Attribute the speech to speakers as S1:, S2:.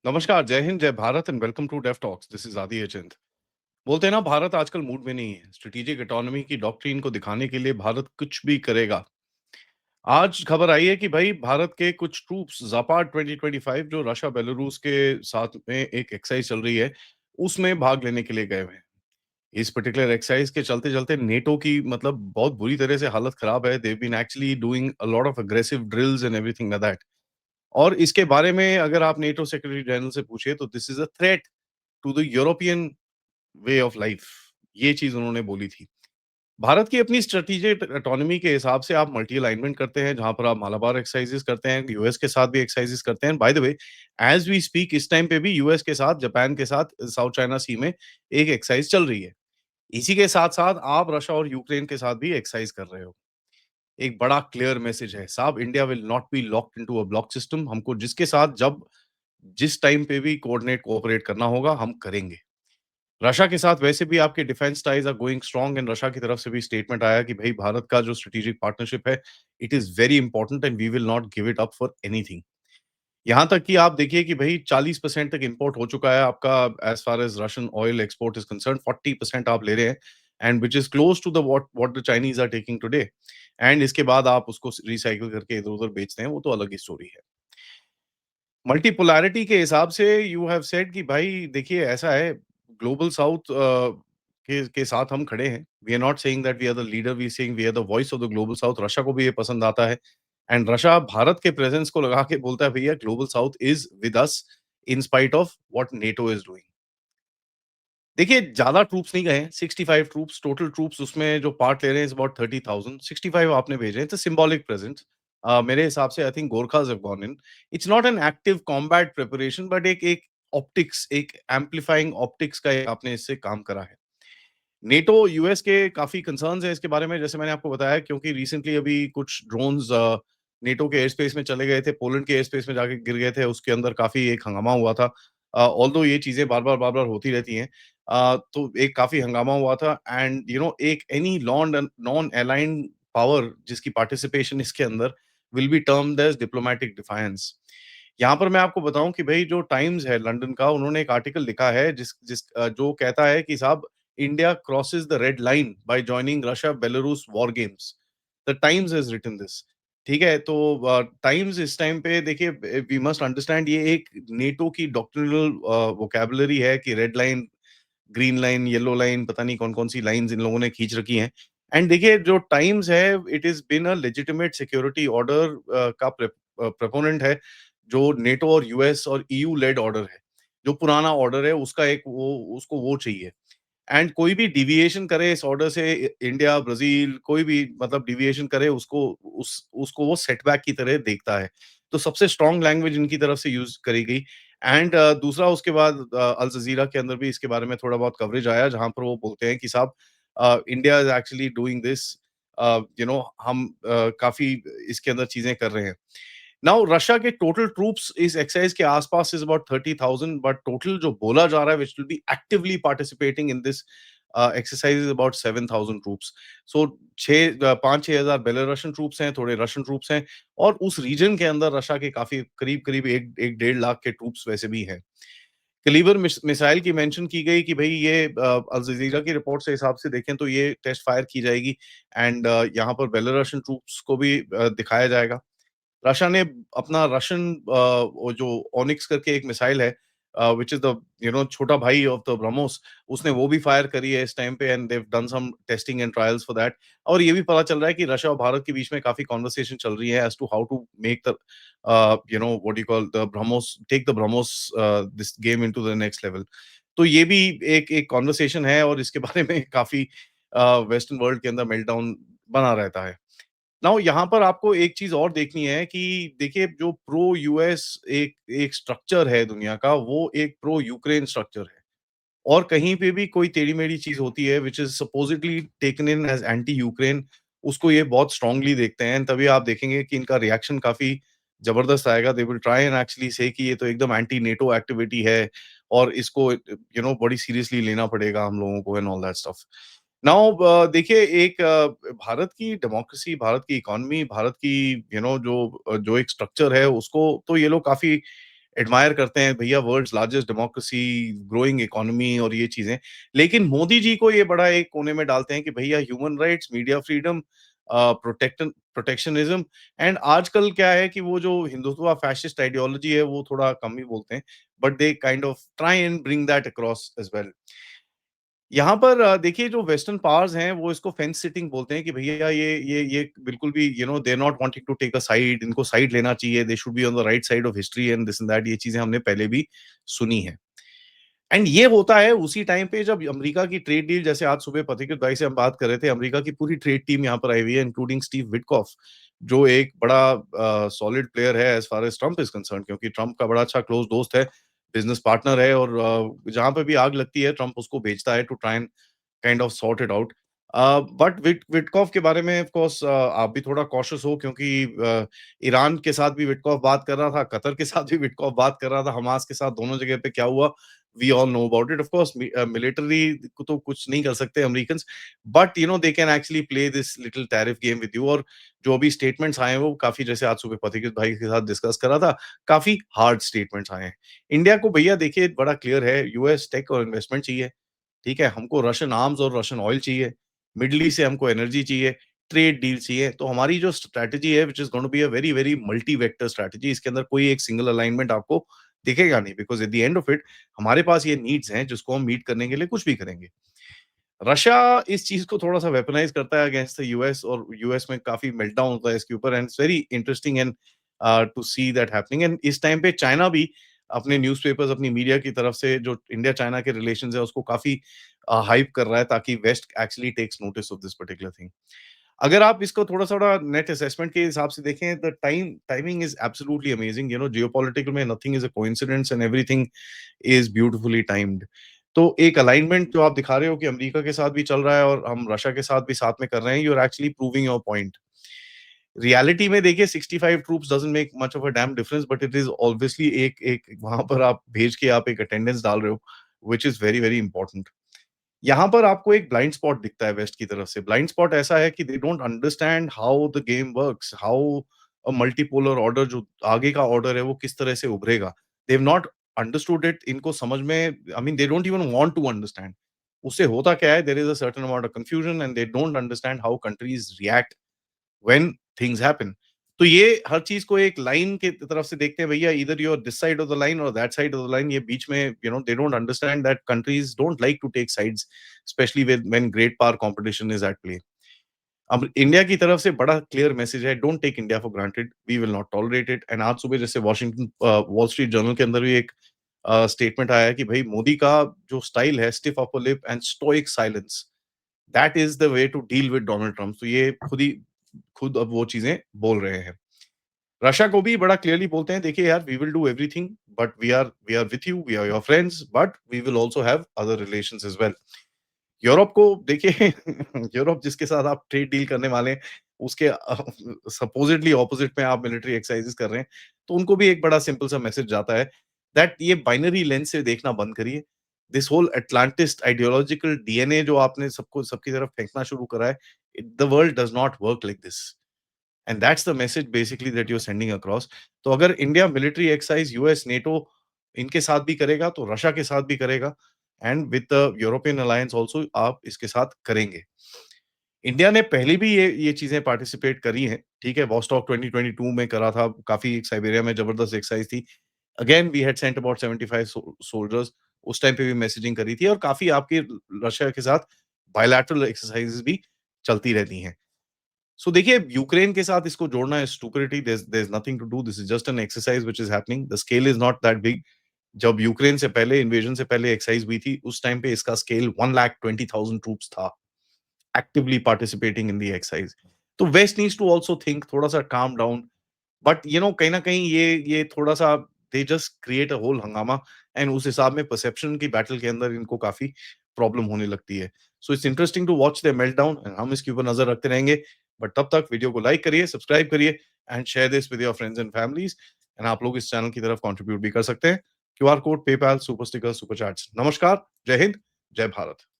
S1: नमस्कार, जय हिंद, जय Bharat and welcome to Dave Talks. This is Adi Achint. बोलते हैं ना भारत आजकल मूड में नहीं है। स्ट्रैटेजिक इकोनॉमी की डॉक्ट्रिन को दिखाने के लिए भारत कुछ भी करेगा। आज खबर आई है कि भाई भारत के कुछ ट्रूप्स ज़ापाड 2025 जो रशिया बेलारूस के साथ में एक एक्सरसाइज चल रही है, उसमें भाग लेने के लिए गए हुए हैं। इस पर्टिकुलर एक्सरसाइज के चलते-चलते नेटो की मतलब बहुत बुरी तरह से हालत खराब है। They have been actually doing a lot of aggressive drills and everything like that. और इसके बारे में अगर आप नेटो सेक्रेटरी जनरल से पूछिए तो this is a threat to the European way of life. ये चीज़ उन्होंने बोली थी। भारत की अपनी स्ट्रेटेजिक ऑटोनॉमी के हिसाब से आप मल्टी अलाइनमेंट करते हैं, जहाँ पर आप मालाबार एक्सरसाइज़ेज़ करते हैं, यूएस के साथ भी एक्सरसाइज़ेज़ करते हैं। By the way, as we speak इस टाइम पे भी यूएस के साथ, जापान के साथ साउथ चाइना सी में एक एक्सरसाइज़ चल रही है। इसी के साथ-साथ आप रशिया और यूक्रेन के साथ भी एक्सरसाइज़ कर रहे हो। एक बड़ा क्लियर मैसेज है, साहब India will not be locked into a block system. हमको जिसके साथ जब जिस टाइम पे भी कोऑपरेट करना होगा, हम करेंगे। रशिया के साथ वैसे भी आपके defence ties are going strong and Russia की तरफ से भी स्टेटमेंट आया कि भई भारत का जो स्ट्रेटेजिक पार्टनरशिप है, it is very important and we will not give it up for anything. यहाँ तक कि आप देखिए कि भई 40% तक इम्पोर्ट हो चुका है आपका as far as Russian oil export is concerned. 40% आप ले रहे हैं and which is close to the what what the Chinese are taking today. And इसके बाद आप उसको रिसाइकिल करके इधर-उधर बेचते हैं, वो तो अलग ही स्टोरी है। मल्टीपोलैरिटी के हिसाब से यू हैव सेड कि भाई देखिए ऐसा है, ग्लोबल साउथ के साथ हम खड़े हैं। We are not saying that we are the leader, we are saying we are the voice of the global south. Russia को भी ये पसंद आता है एंड रशिया भारत के प्रेजेंस को लगा के बोलता है भैया global south is with us in spite of what NATO is doing. देखिए ज़्यादा ट्रूप्स नहीं गए हैं, 65 ट्रूप्स टोटल ट्रूप्स उसमें जो पार्ट ले रहे हैं इज़ अबाउट 30,000। 65 आपने भेजे हैं, इट्स अ सिंबॉलिक प्रेजेंस। मेरे हिसाब से I think Gorkhas have gone in. It's not an active combat preparation but एक एक ऑप्टिक्स, एक एम्प्लीफाइंग ऑप्टिक्स का एक आपने इससे काम करा है। नेटो यूएस के काफ़ी कंसर्न्स हैं इसके बारे में, जैसे मैंने आपको बताया, क्योंकि रिसेंटली अभी कुछ ड्रोन्स नेटो के एयर स्पेस में चले गए थे, पोलैंड के एयर स्पेस में जाके गिर गए थे, उसके अंदर काफ़ी एक हंगामा हुआ था। ऑल्दो ये चीज़ें बार-बार होती रहती हैं। तो एक काफ़ी हंगामा हुआ था एंड यू नो एक एनी नॉन अलाइन्ड पावर जिसकी पार्टिसिपेशन इसके अंदर will be termed as diplomatic defiance. यहाँ पर मैं आपको बताऊँ कि भई जो टाइम्स है लंदन का, उन्होंने एक आर्टिकल लिखा है जो कहता है कि साहब India crosses the red line by joining Russia-Belarus war games. The Times has written this. ठीक है, तो टाइम्स इस टाइम पे देखिए वी मस्ट अंडरस्टैंड ये एक नेटो की डॉक्ट्रिनल वोकैब्युलरी है कि red line, green line, yellow line, पता नहीं कौन-कौन सी लाइन्स इन लोगों ने खींच रखी हैं। एंड देखिए जो टाइम्स है, it is been a legitimate security order का प्रोपोनेंट है, जो नेटो और यूएस और ईयू लेड ऑर्डर है। जो पुराना ऑर्डर है उसका एक वो उसको वो चाहिए। एंड कोई भी डिविएशन करे इस ऑर्डर से, इंडिया, ब्राज़ील कोई भी मतलब डिविएशन करे उसको वो सेटबैक की तरह देखता है। तो सबसे स्ट्रॉन्ग लैंग्वेज इनकी तरफ से यूज़ करी गई एंड दूसरा उसके बाद अल जज़ीरा के अंदर भी इसके बारे में थोड़ा बहुत कवरेज आया जहाँ पर वो बोलते हैं कि साहब India is actually doing this, you know हम काफ़ी इसके अंदर चीज़ें कर रहे हैं। नाउ रशिया के टोटल ट्रूप्स इस एक्सरसाइज के आसपास इज अबाउट 30,000 बट टोटल जो बोला जा रहा है which will be actively participating in this exercise is about 7,000 troops. So 5-6 हज़ार बेलारूसियन ट्रूप्स हैं, थोड़े रशियन ट्रूप्स हैं और उस रीजन के अंदर रशिया के काफी करीब-करीब 1 डेढ़ लाख के ट्रूप्स वैसे भी हैं। कलीबर मिसाइल की मेंशन की गई कि भई ये अल जज़ीरा की रिपोर्ट से हिसाब से देखें तो ये टेस्ट फायर की जाएगी एंड यहाँ पर बेलारूसियन ट्रूप्स को भी दिखाया जाएगा। रशिया ने अपना वो जो ओनिक्स करके एक मिसाइल है, व्हिच इज़ द छोटा भाई ऑफ द ब्रह्मोस, उसने वो भी फायर करी है इस टाइम पे and they have done some testing and trials for that. और ये भी पता चल रहा है कि रशिया और भारत के बीच में काफ़ी कन्वर्सेशन चल रही है as to how to make the what you call the BrahMos, take the BrahMos this game into the next level. तो ये भी एक एक कन्वर्सेशन है और इसके बारे में काफ़ी वेस्टर्न वर्ल्ड के अंदर मेल्टडाउन बना रहता है। नाउ यहाँ पर आपको एक चीज़ और देखनी है कि देखिए जो प्रो यूएस एक एक स्ट्रक्चर है दुनिया का, वो एक प्रो यूक्रेन स्ट्रक्चर है। और कहीं पे भी कोई टेढ़ी-मेढ़ी चीज़ होती है which is supposedly taken in as anti Ukraine, उसको ये बहुत स्ट्रांगली देखते हैं। तभी आप देखेंगे कि इनका रिएक्शन काफ़ी ज़बरदस्त आएगा। They will try and actually से कि ये तो एकदम एंटी नेटो एक्टिविटी है और इसको बड़ी सीरियसली लेना पड़ेगा हम लोगों को and all that stuff. Now देखिए एक भारत की डेमोक्रेसी, भारत की इकोनॉमी, भारत की जो जो एक स्ट्रक्चर है उसको तो ये लोग काफ़ी एडमायर करते हैं भैया world's largest democracy, growing economy और ये चीज़ें। लेकिन मोदी जी को ये बड़ा एक कोने में डालते हैं कि भैया human rights, media freedom, protectionism and आजकल क्या है कि वो जो हिंदुत्व फैसिस्ट आइडियोलॉजी है वो थोड़ा कम ही बोलते हैं, but they kind of try and bring that across as well. यहाँ पर देखिए जो वेस्टर्न पावर्स हैं वो इसको फेंस सिटिंग बोलते हैं कि भैया ये बिल्कुल भी they are not wanting to take a side, इनको साइड लेना चाहिए, they should be on the right side of history and this and that, ये चीजें हमने पहले भी सुनी है। एंड ये होता है उसी टाइम पे जब अमेरिका की ट्रेड डील, जैसे आज सुबह पथिकृत भाई से हम बात कर रहे थे, अमेरिका की पूरी ट्रेड टीम यहाँ पर आई हुई है इंक्लूडिंग स्टीव विटकॉफ, जो एक बड़ा सॉलिड प्लेयर है as far as Trump is concern, क्योंकि ट्रम्प का बड़ा अच्छा क्लोज दोस्त है, बिजनेस पार्टनर है, और जहां पे भी आग लगती है ट्रम्प उसको भेजता है to try and kind of sort it out. But Witkoff के बारे में ऑफ कोर्स आप भी थोड़ा कॉशियस हो, क्योंकि ईरान के साथ भी विटकॉफ बात कर रहा था, कतर के साथ भी विटकॉफ बात कर रहा था, हमास के साथ, दोनों जगह पे क्या हुआ we all know about it. Of course military को तो कुछ नहीं कर सकते American, but they can actually play this little tariff game with you. और जो अभी स्टेटमेंट्स आए हैं वो काफी, जैसे आज सुबह पथिकृत भाई के साथ डिस्कस करा था, काफी हार्ड स्टेटमेंट्स आए हैं। इंडिया को भैया देखिए बड़ा क्लियर है, यूएस टेक और इन्वेस्टमेंट चाहिए, ठीक है? हमको रशियन आर्म्स और रशियन ऑयल चाहिए, मिडल ईस्ट से हमको एनर्जी चाहिए, ट्रेड डील चाहिए। तो हमारी जो स्ट्रैटेजी है which is going to be a very, very multi vector strategy, इसके अंदर कोई एक सिंगल अलाइनमेंट आपको दिखेगा नहीं, because at the end of it हमारे पास ये नीड्स हैं जिसको हम मीट करने के लिए कुछ भी करेंगे। रशिया इस चीज़ को थोड़ा-सा वेपनाइज़ करता है अगेंस्ट द यूएस, और यूएस में काफ़ी मेल्टडाउन होता है इसके ऊपर, and it's very interesting and to see that happening. And इस टाइम पे चाइना भी अपने न्यूज़पेपर्स, अपनी मीडिया की तरफ से जो इंडिया चाइना के रिलेशंस है उसको काफ़ी हाइप कर रहा है, ताकि West actually takes notice of this particular thing. अगर आप इसको थोड़ा-थोड़ा नेट असेसमेंट के हिसाब से देखें, the timing is absolutely amazing, geopolitical में nothing is a coincidence and everything is beautifully timed. तो एक अलाइनमेंट जो आप दिखा रहे हो कि अमेरिका के साथ भी चल रहा है और हम रशिया के साथ भी साथ में कर रहे हैं, you are actually proving your point. Reality में देखिए 65 troops doesn't make much of a damn difference, but it is obviously एक एक वहाँ पर आप भेज के आप एक अटेंडेंस डाल रहे हो, which is very, very important. यहाँ पर आपको एक ब्लाइंड स्पॉट दिखता है वेस्ट की तरफ से। ब्लाइंड स्पॉट ऐसा है कि दे don't understand how the game works, how a multipolar order, जो आगे का ऑर्डर है वो किस तरह से उभरेगा। They have not understood it, इनको समझ में, I mean they don't even want to understand. उससे होता क्या है, there is a certain amount of confusion and they don't understand how countries react when things happen. तो ये हर चीज़ को एक लाइन की तरफ से देखते हैं भैया, either you are this side of the line और that side of the line, ये बीच में they don't understand that countries don't like to take sides, specially when great power competition is at play. अब India की तरफ से बड़ा clear message है, don't take India for granted, we will not tolerate it. And आज सुबह जैसे Washington wall street journal के अंदर भी एक स्टेटमेंट आया है कि भाई मोदी का जो स्टाइल है, stiff upper lip and stoic silence, that is the way to deal with Donald Trump. तो ये खुद अब वो चीजें बोल रहे हैं। रशिया को भी बड़ा क्लियरली बोलते हैं, देखिए यार, we will do everything, but we are with you, we are your friends, but we will also have other relations as well. Europe को देखिए यूरोप जिसके साथ आप ट्रेड डील करने वाले हैं, उसके सपोजिटली ऑपोजिट में आप मिलिट्री एक्सरसाइज़ेज़ कर रहे हैं, तो उनको भी एक बड़ा सिंपल सा मैसेज जाता है दैट ये बाइनरी लेंस से देखना बंद करिए। This whole Atlanticist ideological DNA जो आपने सबको सबकी तरफ फेंकना शुरू करा है, the world does not work like this. And that's the message basically that you are sending across. तो अगर India military exercise US, NATO इनके साथ भी करेगा, तो रशिया के साथ भी करेगा, and with the European alliance also आप इसके साथ करेंगे। इंडिया ने पहले भी ये चीजें पार्टिसिपेट करी हैं, ठीक है? वॉस्टॉक 2022 में करा था, काफी साइबेरिया में जबरदस्त एक्सरसाइज थी। Again we had sent about 75 soldiers, उस टाइम पे भी मैसेजिंग करी थी, और काफी आपकी रशिया के साथ बायलैटरल एक्सरसाइजेज भी चलती रहती हैं। सो देखिए, यूक्रेन के साथ इसको जोड़ना है stupidity, there is nothing to do, this is just an exercise which is happening, the scale is not that big. जब यूक्रेन से पहले, इन्वेजन से पहले एक्सरसाइज हुई थी, उस टाइम पे इसका स्केल 1,20,000 ट्रूप्स था actively participating in the exercise. तो west needs to also think, थोड़ा-सा काम डाउन, बट कहीं न कहीं ये थोड़ा-सा they just create a whole हंगामा, एंड उस हिसाब में परसेप्शन की बैटल के अंदर इनको काफ़ी प्रॉब्लम होने लगती है। So it's interesting to watch their meltdown, and हम इसके ऊपर नज़र रखते रहेंगे। बट तब तक वीडियो को लाइक करिए, सब्सक्राइब करिए and share this with your friends and families, and आप लोग इस चैनल की तरफ कंट्रीब्यूट भी कर सकते हैं। QR code, PayPal, super sticker, super chats. नमस्कार, जय हिंद, जय भारत।